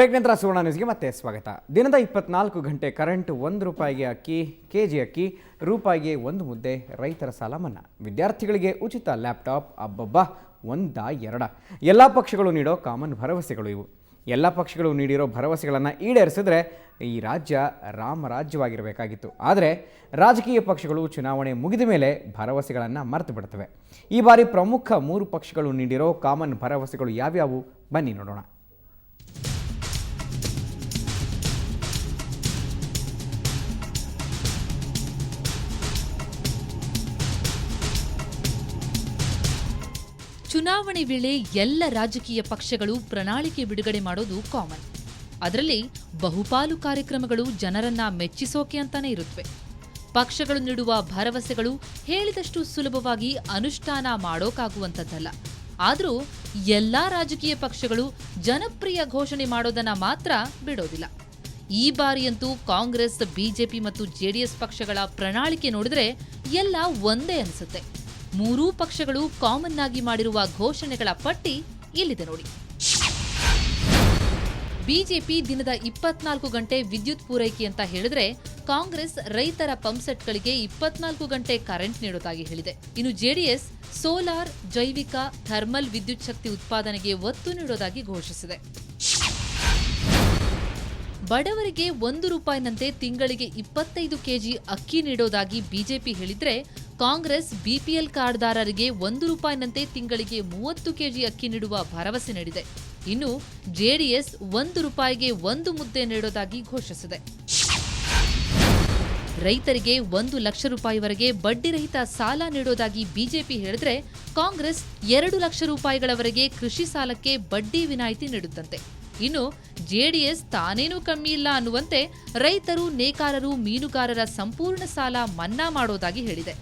Break ನಂತರ ಸುವರ್ಣ ನ್ಯೂಸ್ಗೆ ಮತ್ತೆ ಸ್ವಾಗತ. ದಿನದ 24 ಗಂಟೆ ಕರೆಂಟ್, ₹1 ಅಕ್ಕಿ, ಕೆಜಿ ಅಕ್ಕಿ, ರೂಪಾಯಿಗೆ 1 ಮುದ್ದೆ, ರೈತರ ಸಾಲ ಮನ್ನಾ, ವಿದ್ಯಾರ್ಥಿಗಳಿಗೆ ಉಚಿತ ಲ್ಯಾಪ್ಟಾಪ್. ಅಬ್ಬಬ್ಬಾ, ಒಂದಾ ಎರಡ? ಎಲ್ಲ ಪಕ್ಷಗಳು ನೀಡೋ ಕಾಮನ್ ಭರವಸೆಗಳು ಇವು. ಎಲ್ಲ ಪಕ್ಷಗಳು ನೀಡಿರೋ ಭರವಸೆಗಳನ್ನು ಈಡೇರಿಸಿದ್ರೆ ಈ ರಾಜ್ಯ ರಾಮರಾಜ್ಯವಾಗಿರಬೇಕಾಗಿತ್ತು. ಆದರೆ ರಾಜಕೀಯ ಪಕ್ಷಗಳು ಚುನಾವಣೆ ಮುಗಿದ ಮೇಲೆ ಭರವಸೆಗಳನ್ನು ಮರೆತು ಬಿಡ್ತವೆ. ಈ ಬಾರಿ ಪ್ರಮುಖ 3 ಪಕ್ಷಗಳು ನೀಡಿರೋ ಕಾಮನ್ ಭರವಸೆಗಳು ಯಾವ್ಯಾವು ಬನ್ನಿ ನೋಡೋಣ. ಚುನಾವಣೆ ವೇಳೆ ಎಲ್ಲ ರಾಜಕೀಯ ಪಕ್ಷಗಳು ಪ್ರಣಾಳಿಕೆ ಬಿಡುಗಡೆ ಮಾಡೋದು ಕಾಮನ್. ಅದರಲ್ಲಿ ಬಹುಪಾಲು ಕಾರ್ಯಕ್ರಮಗಳು ಜನರನ್ನ ಮೆಚ್ಚಿಸೋಕೆ ಅಂತಾನೆ ಇರುತ್ತವೆ. ಪಕ್ಷಗಳು ನೀಡುವ ಭರವಸೆಗಳು ಹೇಳಿದಷ್ಟು ಸುಲಭವಾಗಿ ಅನುಷ್ಠಾನ ಮಾಡೋಕ್ಕಾಗುವಂಥದ್ದಲ್ಲ. ಆದರೂ ಎಲ್ಲಾ ರಾಜಕೀಯ ಪಕ್ಷಗಳು ಜನಪ್ರಿಯ ಘೋಷಣೆ ಮಾಡೋದನ್ನ ಮಾತ್ರ ಬಿಡೋದಿಲ್ಲ. ಈ ಬಾರಿಯಂತೂ ಕಾಂಗ್ರೆಸ್, ಬಿಜೆಪಿ ಮತ್ತು ಜೆಡಿಎಸ್ ಪಕ್ಷಗಳ ಪ್ರಣಾಳಿಕೆ ನೋಡಿದ್ರೆ ಎಲ್ಲ ಒಂದೇ ಅನಿಸುತ್ತೆ. 3 ಪಕ್ಷಗಳು ಕಾಮನ್ ಆಗಿ ಮಾಡಿರುವ ಘೋಷಣೆಗಳ ಪಟ್ಟಿ ಇಲ್ಲಿದೆ ನೋಡಿ. ಬಿಜೆಪಿ ದಿನದ 24 ಗಂಟೆ ವಿದ್ಯುತ್ ಪೂರೈಕೆ ಅಂತ ಹೇಳಿದ್ರೆ, ಕಾಂಗ್ರೆಸ್ ರೈತರ ಪಂಪ್ಸೆಟ್ಗಳಿಗೆ 24 ಗಂಟೆ ಕರೆಂಟ್ ನೀಡೋದಾಗಿ ಹೇಳಿದೆ. ಇನ್ನು ಜೆಡಿಎಸ್ ಸೋಲಾರ್, ಜೈವಿಕ, ಥರ್ಮಲ್ ವಿದ್ಯುತ್ ಶಕ್ತಿ ಉತ್ಪಾದನೆಗೆ ಒತ್ತು ನೀಡೋದಾಗಿ ಘೋಷಿಸಿದೆ. ಬಡವರಿಗೆ ₹1ನಂತೆ ತಿಂಗಳಿಗೆ 25 ಕೆಜಿ ಅಕ್ಕಿ ನೀಡೋದಾಗಿ ಬಿಜೆಪಿ ಹೇಳಿದ್ರೆ, ಕಾಂಗ್ರೆಸ್ ಬಿಪಿಎಲ್ ಕಾರ್ಡ್ದಾರರಿಗೆ ₹1ನಂತೆ ತಿಂಗಳಿಗೆ 30 ಕೆಜಿ ಅಕ್ಕಿ ನೀಡುವ ಭರವಸೆ ನೀಡಿದೆ. ಇನ್ನು ಜೆಡಿಎಸ್ ₹1ಗೆ 1 ಮುದ್ದೆ ನೀಡೋದಾಗಿ ಘೋಷಿಸಿದೆ. ರೈತರಿಗೆ ₹1 ಲಕ್ಷವರೆಗೆ ಬಡ್ಡಿರಹಿತ ಸಾಲ ನೀಡೋದಾಗಿ ಬಿಜೆಪಿ ಹೇಳಿದ್ರೆ, ಕಾಂಗ್ರೆಸ್ ₹2 ಲಕ್ಷವರೆಗೆ ಕೃಷಿ ಸಾಲಕ್ಕೆ ಬಡ್ಡಿ ವಿನಾಯಿತಿ ನೀಡುತ್ತಂತೆ. ಇನ್ನು ಜೆಡಿಎಸ್ ತಾನೇನೂ ಕಮ್ಮಿ ಇಲ್ಲ ಅನ್ನುವಂತೆ ರೈತರು, ನೇಕಾರರು, ಮೀನುಗಾರರ ಸಂಪೂರ್ಣ ಸಾಲ ಮನ್ನಾ ಮಾಡೋದಾಗಿ ಹೇಳಿದೆ.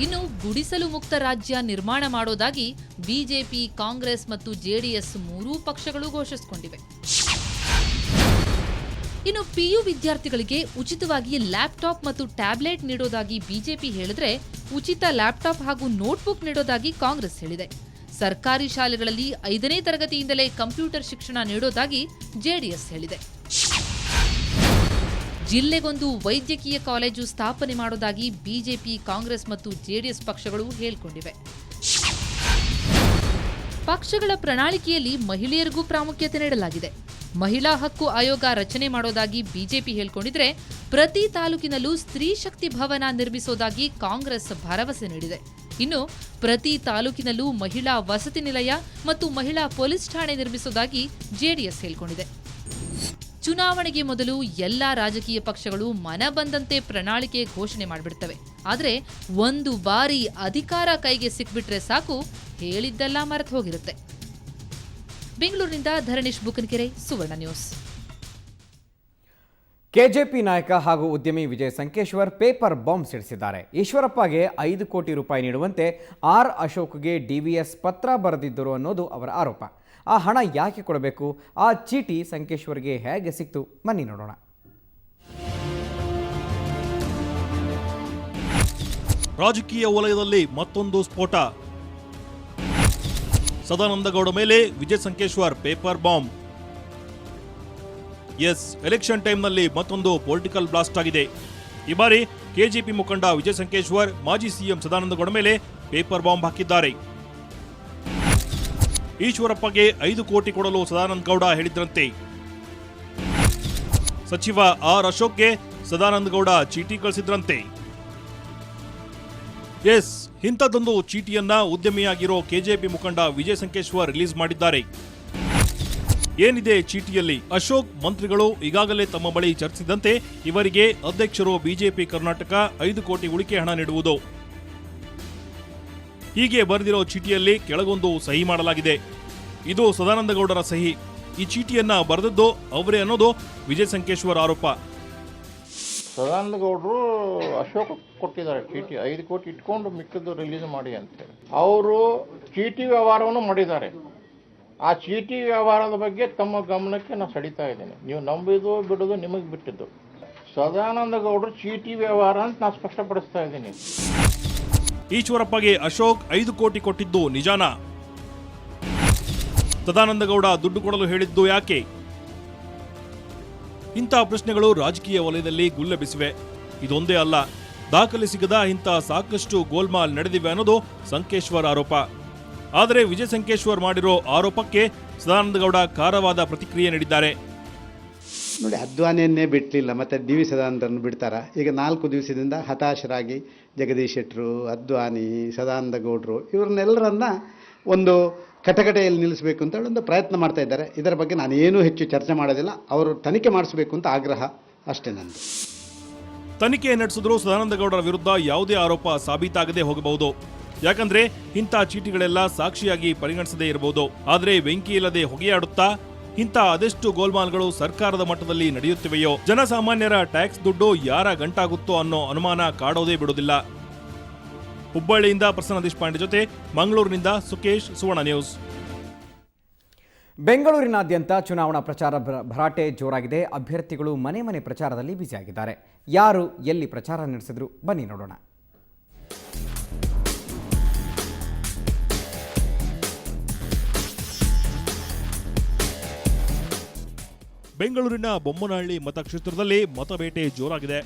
ಇನ್ನು ಗುಡಿಸಲು ಮುಕ್ತ ರಾಜ್ಯ ನಿರ್ಮಾಣ ಮಾಡೋದಾಗಿ ಬಿಜೆಪಿ, ಕಾಂಗ್ರೆಸ್ ಮತ್ತು ಜೆಡಿಎಸ್ 3 ಪಕ್ಷಗಳು ಘೋಷಿಸಿಕೊಂಡಿವೆ. ಇನ್ನು ಪಿಯು ವಿದ್ಯಾರ್ಥಿಗಳಿಗೆ ಉಚಿತವಾಗಿ ಲ್ಯಾಪ್ಟಾಪ್ ಮತ್ತು ಟ್ಯಾಬ್ಲೆಟ್ ನೀಡೋದಾಗಿ ಬಿಜೆಪಿ ಹೇಳಿದ್ರೆ, ಉಚಿತ ಲ್ಯಾಪ್ಟಾಪ್ ಹಾಗೂ ನೋಟ್ಬುಕ್ ನೀಡೋದಾಗಿ ಕಾಂಗ್ರೆಸ್ ಹೇಳಿದೆ. ಸರ್ಕಾರಿ ಶಾಲೆಗಳಲ್ಲಿ 5ನೇ ತರಗತಿಯಿಂದಲೇ ಕಂಪ್ಯೂಟರ್ ಶಿಕ್ಷಣ ನೀಡೋದಾಗಿ ಜೆಡಿಎಸ್ ಹೇಳಿದೆ. ಜಿಲ್ಲೆಗೊಂದು ವೈದ್ಯಕೀಯ ಕಾಲೇಜು ಸ್ಥಾಪನೆ ಮಾಡೋದಾಗಿ ಬಿಜೆಪಿ, ಕಾಂಗ್ರೆಸ್ ಮತ್ತು ಜೆಡಿಎಸ್ ಪಕ್ಷಗಳು ಹೇಳಿಕೊಂಡಿವೆ. ಪಕ್ಷಗಳ ಪ್ರಣಾಳಿಕೆಯಲ್ಲಿ ಮಹಿಳೆಯರಿಗೂ ಪ್ರಾಮುಖ್ಯತೆ ನೀಡಲಾಗಿದೆ. ಮಹಿಳಾ ಹಕ್ಕು ಆಯೋಗ ರಚನೆ ಮಾಡೋದಾಗಿ ಬಿಜೆಪಿ ಹೇಳಿಕೊಂಡಿದ್ರೆ, ಪ್ರತಿ ತಾಲೂಕಿನಲ್ಲೂ ಸ್ತ್ರೀ ಶಕ್ತಿ ಭವನ ನಿರ್ಮಿಸೋದಾಗಿ ಕಾಂಗ್ರೆಸ್ ಭರವಸೆ ನೀಡಿದೆ. ಇನ್ನು ಪ್ರತಿ ತಾಲೂಕಿನಲ್ಲೂ ಮಹಿಳಾ ವಸತಿ ನಿಲಯ ಮತ್ತು ಮಹಿಳಾ ಪೊಲೀಸ್ ಠಾಣೆ ನಿರ್ಮಿಸೋದಾಗಿ ಜೆಡಿಎಸ್ ಹೇಳಿಕೊಂಡಿದೆ. ಚುನಾವಣೆಗೆ ಮೊದಲು ಎಲ್ಲಾ ರಾಜಕೀಯ ಪಕ್ಷಗಳು ಮನ ಬಂದಂತೆ ಪ್ರಣಾಳಿಕೆ ಘೋಷಣೆ ಮಾಡಿಬಿಡ್ತವೆ. ಆದರೆ ಒಂದು ಬಾರಿ ಅಧಿಕಾರ ಕೈಗೆ ಸಿಕ್ಬಿಟ್ರೆ ಸಾಕು, ಹೇಳಿದ್ದೆಲ್ಲ ಮರೆತು ಹೋಗಿರುತ್ತೆ. ಬೆಂಗಳೂರಿನಿಂದ ಧರಣೇಶ್ ಬುಕನಕೆರೆ, ಸುವರ್ಣ ನ್ಯೂಸ್. ಕೆಜೆಪಿ ನಾಯಕ ಹಾಗೂ ಉದ್ಯಮಿ ವಿಜಯ್ ಸಂಕೇಶ್ವರ್ ಪೇಪರ್ ಬಾಂಬ್ ಸಿಡಿಸಿದ್ದಾರೆ. ಈಶ್ವರಪ್ಪಗೆ ₹5 ಕೋಟಿ ನೀಡುವಂತೆ ಆರ್ ಅಶೋಕ್ಗೆ ಡಿವಿಎಸ್ ಪತ್ರ ಬರೆದಿದ್ದರು ಅನ್ನೋದು ಅವರ ಆರೋಪ. ಆ ಹಣ ಯಾಕೆ ಕೊಡಬೇಕು? ಆ ಚೀಟಿ ಸಂಕೇಶ್ವರ್ಗೆ ಹೇಗೆ ಸಿಕ್ತು? ಬನ್ನಿ ನೋಡೋಣ. ರಾಜಕೀಯ ವಲಯದಲ್ಲಿ ಮತ್ತೊಂದು ಸ್ಫೋಟ. ಸದಾನಂದಗೌಡ ಮೇಲೆ Vijay Sankeshwar paper bomb. Election ಟೈಮ್ನಲ್ಲಿ ಮತ್ತೊಂದು ಪೊಲಿಟಿಕಲ್ ಬ್ಲಾಸ್ಟ್ ಆಗಿದೆ. ಈ ಬಾರಿ ಕೆಜೆಪಿ ಮುಖಂಡ ವಿಜಯ್ ಸಂಕೇಶ್ವರ್ ಮಾಜಿ ಸಿಎಂ ಸದಾನಂದಗೌಡ ಮೇಲೆ ಪೇಪರ್ ಬಾಂಬ್ ಹಾಕಿದ್ದಾರೆ. ಈಶ್ವರಪ್ಪಗೆ 5 ಕೋಟಿ ಕೊಡಲು ಸದಾನಂದಗೌಡ ಹೇಳಿದ್ರಂತೆ. ಸಚಿವ ಆರ್ ಅಶೋಕ್ಗೆ ಸದಾನಂದಗೌಡ ಚೀಟಿ ಕಳಿಸಿದ್ರಂತೆ. ಇಂಥದ್ದೊಂದು ಚೀಟಿಯನ್ನ ಉದ್ಯಮಿಯಾಗಿರೋ ಕೆಜೆಪಿ ಮುಖಂಡ ವಿಜಯ್ ಸಂಕೇಶ್ವರ್ ರಿಲೀಸ್ ಮಾಡಿದ್ದಾರೆ. ಏನಿದೆ ಚೀಟಿಯಲ್ಲಿ? ಅಶೋಕ್ ಮಂತ್ರಿಗಳು ಈಗಾಗಲೇ ತಮ್ಮ ಬಳಿ ಚರ್ಚಿಸಿದಂತೆ ಇವರಿಗೆ ಅಧ್ಯಕ್ಷರು ಬಿಜೆಪಿ ಕರ್ನಾಟಕ 5 ಕೋಟಿ ಉಳಿಕೆ ಹಣ ನೀಡುವುದು. ಹೀಗೆ ಬರೆದಿರೋ ಚೀಟಿಯಲ್ಲಿ ಕೆಳಗೊಂದು ಸಹಿ ಮಾಡಲಾಗಿದೆ. ಇದು ಸದಾನಂದಗೌಡರ ಸಹಿ. ಈ ಚೀಟಿಯನ್ನ ಬರೆದದ್ದು ಅವರೇ ಅನ್ನೋದು ವಿಜಯ್ ಸಂಕೇಶ್ವರ್ ಆರೋಪ. ಸದಾನಂದಗೌಡರು ಅಶೋಕ್ ಕೊಟ್ಟಿದ್ದಾರೆ ಚೀಟಿ, 5 ಕೋಟಿ ಇಟ್ಕೊಂಡು ಮಿಕ್ಕಿದ್ದು ರಿಲೀಸ್ ಮಾಡಿ ಅಂತೇಳಿ. ಅವರು ಚೀಟಿ ವ್ಯವಹಾರವನ್ನು ಮಾಡಿದ್ದಾರೆ. ಆ ಚೀಟಿ ವ್ಯವಹಾರದ ಬಗ್ಗೆ ತಮ್ಮ ಗಮನಕ್ಕೆ ನಾನು ಸೆಳೀತಾ ಇದ್ದೇನೆ. ನೀವು ನಂಬಿದ್ದು ಬಿಡೋದು ನಿಮಗೆ ಬಿಟ್ಟಿದ್ದು. ಸದಾನಂದಗೌಡರು ಚೀಟಿ ವ್ಯವಹಾರ ಅಂತ ನಾನು ಸ್ಪಷ್ಟಪಡಿಸ್ತಾ ಇದ್ದೀನಿ. ಈಶ್ವರಪ್ಪಗೆ ಅಶೋಕ್ 5 ಕೋಟಿ ಕೊಟ್ಟಿದ್ದು ನಿಜಾನಾ? ಸದಾನಂದಗೌಡ ದುಡ್ಡು ಕೊಡಲು ಹೇಳಿದ್ದು ಯಾಕೆ? ಇಂಥ ಪ್ರಶ್ನೆಗಳು ರಾಜಕೀಯ ವಲಯದಲ್ಲಿ ಗುಲ್ಲೆಬ್ಬಿಸಿವೆ. ಇದೊಂದೇ ಅಲ್ಲ, ದಾಖಲೆ ಸಿಗದ ಇಂಥ ಸಾಕಷ್ಟು ಗೋಲ್ಮಾಲ್ ನಡೆದಿವೆ ಅನ್ನೋದು ಸಂಕೇಶ್ವರ್ ಆರೋಪ. ಆದರೆ ವಿಜಯ್ ಸಂಕೇಶ್ವರ್ ಮಾಡಿರೋ ಆರೋಪಕ್ಕೆ ಸದಾನಂದಗೌಡ ಖಾರವಾದ ಪ್ರತಿಕ್ರಿಯೆ ನೀಡಿದ್ದಾರೆ. ನೋಡಿ, ಅದ್ವಾನಿಯನ್ನೇ ಬಿಟ್ಟಲಿಲ್ಲ, ಮತ್ತು ಡಿ ವಿ ಸದಾನಂದರನ್ನು ಬಿಡ್ತಾರ? ಈಗ 4 ದಿವಸದಿಂದ ಹತಾಶರಾಗಿ ಜಗದೀಶ್ ಶೆಟ್ಟರು, ಅದ್ವಾನಿ, ಸದಾನಂದಗೌಡರು ಇವರನ್ನೆಲ್ಲರನ್ನ ಒಂದು ಕಟಕಟೆಯಲ್ಲಿ ನಿಲ್ಲಿಸಬೇಕು ಅಂತ ಹೇಳಿ ಒಂದು ಪ್ರಯತ್ನ ಮಾಡ್ತಾ ಇದ್ದಾರೆ. ಇದರ ಬಗ್ಗೆ ನಾನು ಏನೂ ಹೆಚ್ಚು ಚರ್ಚೆ ಮಾಡೋದಿಲ್ಲ. ಅವರು ತನಿಖೆ ಮಾಡಿಸಬೇಕು ಅಂತ ಆಗ್ರಹ ಅಷ್ಟೇ ನಂದು. ತನಿಖೆ ನಡೆಸಿದ್ರೂ ಸದಾನಂದಗೌಡರ ವಿರುದ್ಧ ಯಾವುದೇ ಆರೋಪ ಸಾಬೀತಾಗದೆ ಹೋಗಬಹುದು. ಯಾಕಂದ್ರೆ ಇಂಥ ಚೀಟಿಗಳೆಲ್ಲ ಸಾಕ್ಷಿಯಾಗಿ ಪರಿಗಣಿಸದೇ ಇರಬಹುದು. ಆದರೆ ಬೆಂಕಿ ಇಲ್ಲದೆ ಹೊಗೆಯಾಡುತ್ತಾ ಇಂಥ ಅದೆಷ್ಟು ಗೋಲ್ಮಾಲ್ಗಳು ಸರ್ಕಾರದ ಮಟ್ಟದಲ್ಲಿ ನಡೆಯುತ್ತಿವೆಯೋ, ಜನಸಾಮಾನ್ಯರ ಟ್ಯಾಕ್ಸ್ ದುಡ್ಡು ಯಾರ ಗಂಟಾಗುತ್ತೋ ಅನ್ನೋ ಅನುಮಾನ ಕಾಡೋದೇ ಬಿಡುವುದಿಲ್ಲ. ಹುಬ್ಬಳ್ಳಿಯಿಂದ ಪ್ರಸನ್ನ ದೇಶಪಾಂಡೆ ಜೊತೆ ಮಂಗಳೂರಿನಿಂದ ಸುಕೇಶ್, ಸುವರ್ಣ ನ್ಯೂಸ್. ಬೆಂಗಳೂರಿನಾದ್ಯಂತ ಚುನಾವಣಾ ಪ್ರಚಾರ ಭರಾಟೆ ಜೋರಾಗಿದೆ. ಅಭ್ಯರ್ಥಿಗಳು ಮನೆ ಮನೆ ಪ್ರಚಾರದಲ್ಲಿ ಬ್ಯುಸಿಯಾಗಿದ್ದಾರೆ. ಯಾರು ಎಲ್ಲಿ ಪ್ರಚಾರ ನಡೆಸಿದ್ರು ಬನ್ನಿ ನೋಡೋಣ. ಬೆಂಗಳೂರಿನ ಬೊಮ್ಮನಹಳ್ಳಿ ಮತಕ್ಷೇತ್ರದಲ್ಲಿ ಮತಬೇಟೆ ಜೋರಾಗಿದೆ.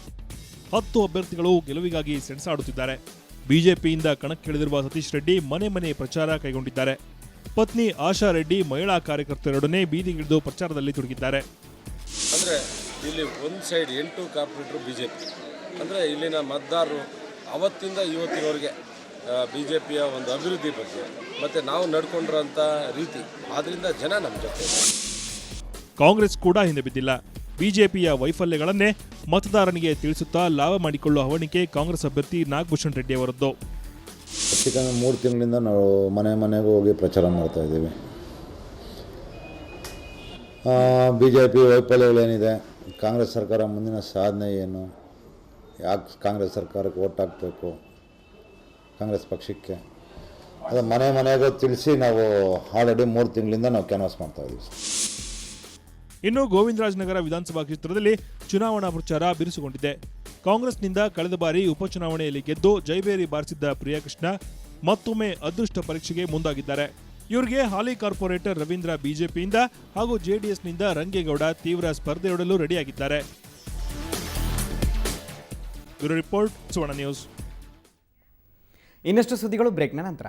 10 ಅಭ್ಯರ್ಥಿಗಳು ಗೆಲುವಿಗಾಗಿ ಸೆಣಸಾಡುತ್ತಿದ್ದಾರೆ. ಬಿಜೆಪಿಯಿಂದ ಕಣಕ್ಕಿಳಿದಿರುವ ಸತೀಶ್ ರೆಡ್ಡಿ ಮನೆ ಮನೆ ಪ್ರಚಾರ ಕೈಗೊಂಡಿದ್ದಾರೆ. ಪತ್ನಿ ಆಶಾ ರೆಡ್ಡಿ ಮಹಿಳಾ ಕಾರ್ಯಕರ್ತರೊಡನೆ ಬೀದಿಗಿಳಿದು ಪ್ರಚಾರದಲ್ಲಿ ತೊಡಗಿದ್ದಾರೆ. ಅಂದರೆ ಇಲ್ಲಿ ಒಂದು ಸೈಡ್ 8 ಕಾರ್ಪೊರೇಟರ್ ಬಿಜೆಪಿ, ಅಂದರೆ ಇಲ್ಲಿನ ಮತದಾರರು ಅವತ್ತಿಂದ ಇವತ್ತಿನವರೆಗೆ ಬಿಜೆಪಿಯ ಒಂದು ಅಭಿವೃದ್ಧಿ ಬಗ್ಗೆ ಮತ್ತು ನಾವು ನಡ್ಕೊಂಡಿರೋಂಥ ರೀತಿ, ಆದ್ದರಿಂದ ಜನ ನಮ್ಮ ಜೊತೆ. ಕಾಂಗ್ರೆಸ್ ಕೂಡ ಹಿಂದೆ ಬಿದ್ದಿಲ್ಲ. ಬಿಜೆಪಿಯ ವೈಫಲ್ಯಗಳನ್ನೇ ಮತದಾರನಿಗೆ ತಿಳಿಸುತ್ತಾ ಲಾಭ ಮಾಡಿಕೊಳ್ಳುವ ಹವಣಿಕೆ ಕಾಂಗ್ರೆಸ್ ಅಭ್ಯರ್ಥಿ ನಾಗಭೂಷಣ್ ರೆಡ್ಡಿ ಅವರದ್ದು. ಹೆಚ್ಚು 3 ತಿಂಗಳಿಂದ ನಾವು ಮನೆ ಮನೆಗೂ ಹೋಗಿ ಪ್ರಚಾರ ಮಾಡ್ತಾ ಇದ್ದೀವಿ. ಬಿಜೆಪಿ ವೈಫಲ್ಯಗಳೇನಿದೆ, ಕಾಂಗ್ರೆಸ್ ಸರ್ಕಾರ ಮುಂದಿನ ಸಾಧನೆ ಏನು, ಯಾಕೆ ಕಾಂಗ್ರೆಸ್ ಸರ್ಕಾರಕ್ಕೆ ಓಟ್ ಹಾಕಬೇಕು, ಕಾಂಗ್ರೆಸ್ ಪಕ್ಷಕ್ಕೆ, ಅದು ಮನೆ ಮನೆಗೂ ತಿಳಿಸಿ ನಾವು ಆಲ್ರೆಡಿ 3 ತಿಂಗಳಿಂದ ನಾವು ಕ್ಯಾನ್ವಾಸ್ ಮಾಡ್ತಾ ಇದ್ದೀವಿ. ಇನ್ನು ಗೋವಿಂದರಾಜನಗರ ವಿಧಾನಸಭಾ ಕ್ಷೇತ್ರದಲ್ಲಿ ಚುನಾವಣಾ ಪ್ರಚಾರ ಬಿರುಸುಗೊಂಡಿದೆ. ಕಾಂಗ್ರೆಸ್ನಿಂದ ಕಳೆದ ಬಾರಿ ಉಪಚುನಾವಣೆಯಲ್ಲಿ ಗೆದ್ದು ಜೈಬೇರಿ ಬಾರಿಸಿದ್ದ ಪ್ರಿಯಾಕೃಷ್ಣ ಮತ್ತೊಮ್ಮೆ ಅದೃಷ್ಟ ಪರೀಕ್ಷೆಗೆ ಮುಂದಾಗಿದ್ದಾರೆ. ಇವರಿಗೆ ಹಾಲಿ ಕಾರ್ಪೊರೇಟರ್ ರವೀಂದ್ರ ಬಿಜೆಪಿಯಿಂದ ಹಾಗೂ ಜೆಡಿಎಸ್ನಿಂದ ರಂಗೇಗೌಡ ತೀವ್ರ ಸ್ಪರ್ಧೆಯೊಡಲು ರೆಡಿಯಾಗಿದ್ದಾರೆ. ಬ್ಯೂರೋ ರಿಪೋರ್ಟ್, ಸುವರ್ಣ ನ್ಯೂಸ್. ಇನ್ನಷ್ಟು ಸುದ್ದಿಗಳು ಬ್ರೇಕ್ನ ನಂತರ.